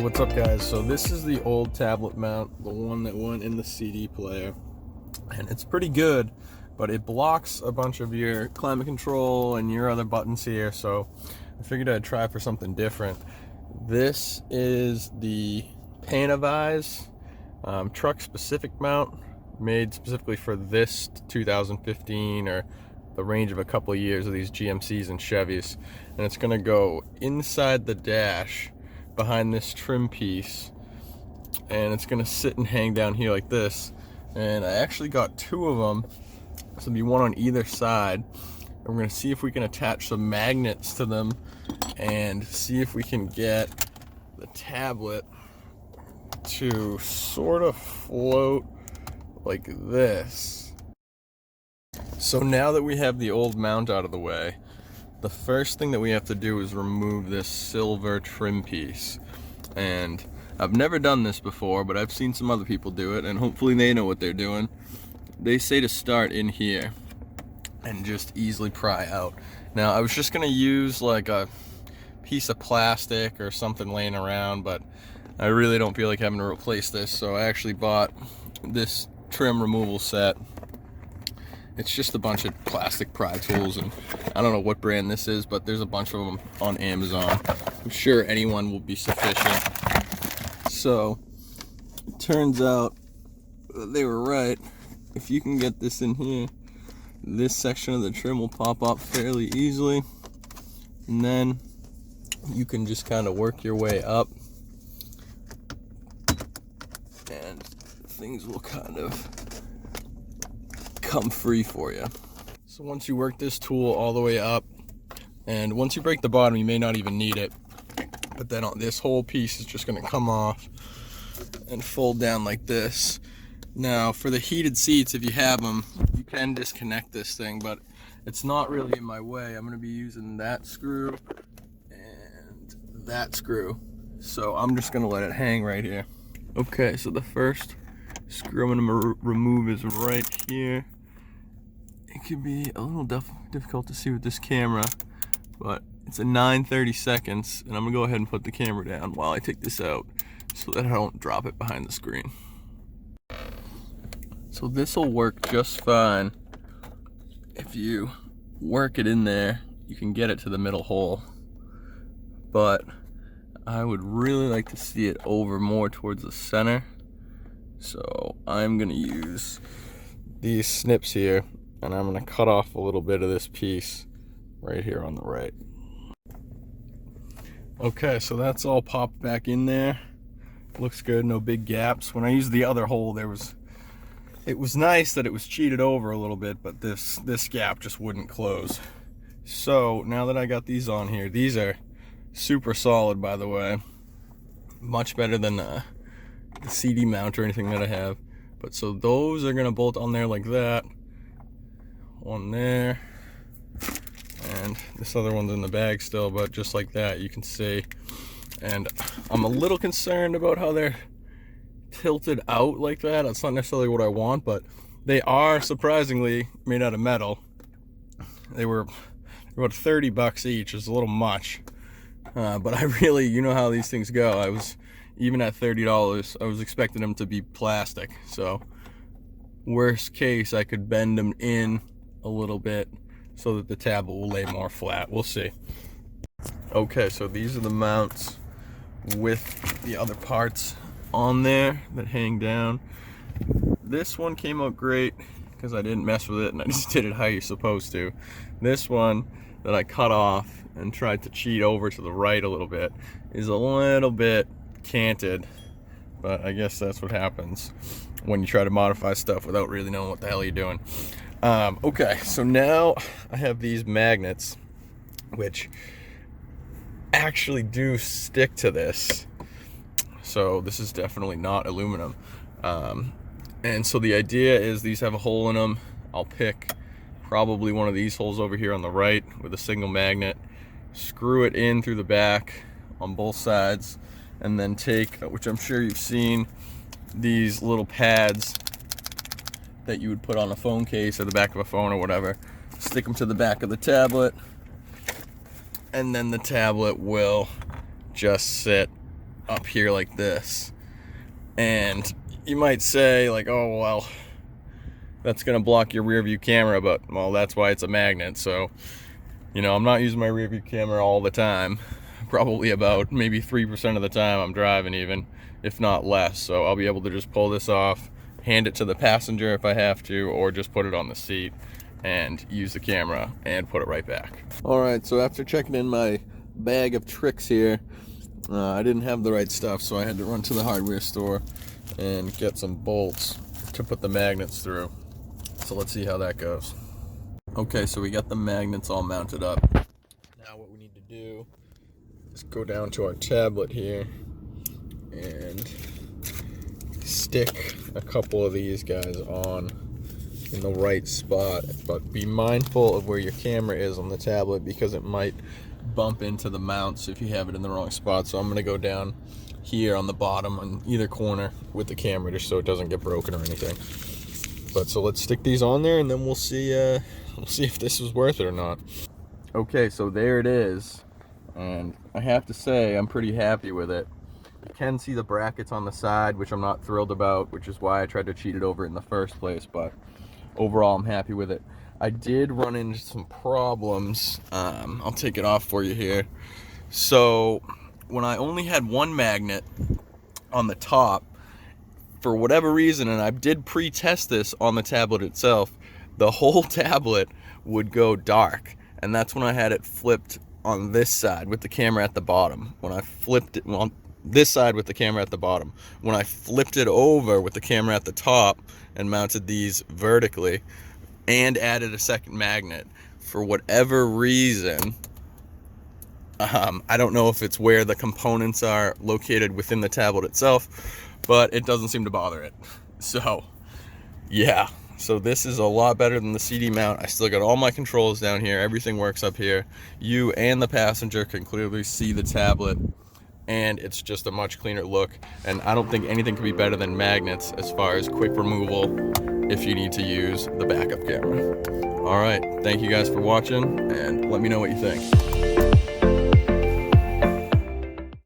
What's up guys? So this is the old tablet mount, the one that went in the CD player, and it's pretty good, but it blocks a bunch of your climate control and your other buttons here, so I figured I'd try for something different. This is the Panavise truck specific mount, made specifically for this 2015 or the range of a couple of years of these GMCs and Chevys, and it's going to go inside the dash behind this trim piece, and it's going to sit and hang down here like this. And I actually got two of them, so there'll be one on either side, and we're going to see if we can attach some magnets to them and see if we can get the tablet to sort of float like this. So now that we have the old mount out of the way, the first thing that we have to do is remove this silver trim piece. And I've never done this before, but I've seen some other people do it, and hopefully they know what they're doing. They say to start in here and just easily pry out. Now, I was just gonna use like a piece of plastic or something laying around, but I really don't feel like having to replace this, so I actually bought this trim removal set. It's just a bunch of plastic pry tools, and I don't know what brand this is, but there's a bunch of them on Amazon. I'm sure anyone will be sufficient. So, it turns out they were right. If you can get this in here, this section of the trim will pop up fairly easily, and then you can just kind of work your way up, and things will kind of come free for you. So once you work this tool all the way up, and once you break the bottom, you may not even need it, but then this whole piece is just going to come off and fold down like this. Now for the heated seats, if you have them, you can disconnect this thing, but it's not really in my way. I'm going to be using that screw and that screw, so I'm just going to let it hang right here. Okay, so the first screw I'm going to remove is right here. It could be a little difficult to see with this camera, but it's a 9/32, and I'm gonna go ahead and put the camera down while I take this out so that I don't drop it behind the screen. So this will work just fine. If you work it in there, you can get it to the middle hole, but I would really like to see it over more towards the center. So I'm gonna use these snips here, and I'm gonna cut off a little bit of this piece right here on the right. Okay, so that's all popped back in there. Looks good, no big gaps. When I used the other hole, it was nice that it was cheated over a little bit, but this gap just wouldn't close. So now that I got these on here, these are super solid, by the way. Much better than the CD mount or anything that I have. But so those are gonna bolt on there like that. One there, and this other one's in the bag still, but just like that, you can see. And I'm a little concerned about how they're tilted out like that. That's not necessarily what I want, but they are surprisingly made out of metal. They were about $30 each. It's a little much, but I really, you know how these things go. Even at $30, I was expecting them to be plastic. So worst case, I could bend them in a little bit so that the tablet will lay more flat. We'll see. Okay, so these are the mounts with the other parts on there that hang down. This one came out great because I didn't mess with it and I just did it how you're supposed to. This one that I cut off and tried to cheat over to the right a little bit is a little bit canted, but I guess that's what happens when you try to modify stuff without really knowing what the hell you're doing. Okay, so now I have these magnets which actually do stick to this, so this is definitely not aluminum. And so the idea is these have a hole in them. I'll pick probably one of these holes over here on the right with a single magnet, screw it in through the back on both sides, and then take, which I'm sure you've seen, these little pads that you would put on a phone case or the back of a phone or whatever, stick them to the back of the tablet, and then the tablet will just sit up here like this. And you might say like, oh, well, that's gonna block your rear view camera, but well, that's why it's a magnet. So, you know, I'm not using my rear view camera all the time. Probably about maybe 3% of the time I'm driving, even if not less. So I'll be able to just pull this off, hand it to the passenger if I have to, or just put it on the seat and use the camera and put it right back. All right, so after checking in my bag of tricks here, I didn't have the right stuff, so I had to run to the hardware store and get some bolts to put the magnets through. So let's see how that goes. Okay, so we got the magnets all mounted up. Now what we need to do is go down to our tablet here and stick a couple of these guys on in the right spot, but be mindful of where your camera is on the tablet because it might bump into the mounts if you have it in the wrong spot. So I'm going to go down here on the bottom on either corner with the camera just so it doesn't get broken or anything. But so let's stick these on there and then we'll see if this is worth it or not. Okay, so there it is, and I have to say I'm pretty happy with it. You can see the brackets on the side, which I'm not thrilled about, which is why I tried to cheat it over in the first place, but overall I'm happy with it. I did run into some problems. I'll take it off for you here. So when I only had one magnet on the top, for whatever reason, and I did pre-test this on the tablet itself, the whole tablet would go dark, and that's when I had it flipped on this side with the camera at the bottom. When I flipped it, well, this side with the camera at the bottom. When I flipped it over with the camera at the top and mounted these vertically and added a second magnet, for whatever reason, I don't know if it's where the components are located within the tablet itself, but it doesn't seem to bother it. So yeah, so this is a lot better than the CD mount. I still got all my controls down here, everything works up here. You and the passenger can clearly see the tablet, and it's just a much cleaner look, and I don't think anything could be better than magnets as far as quick removal if you need to use the backup camera. All right, thank you guys for watching, and let me know what you think.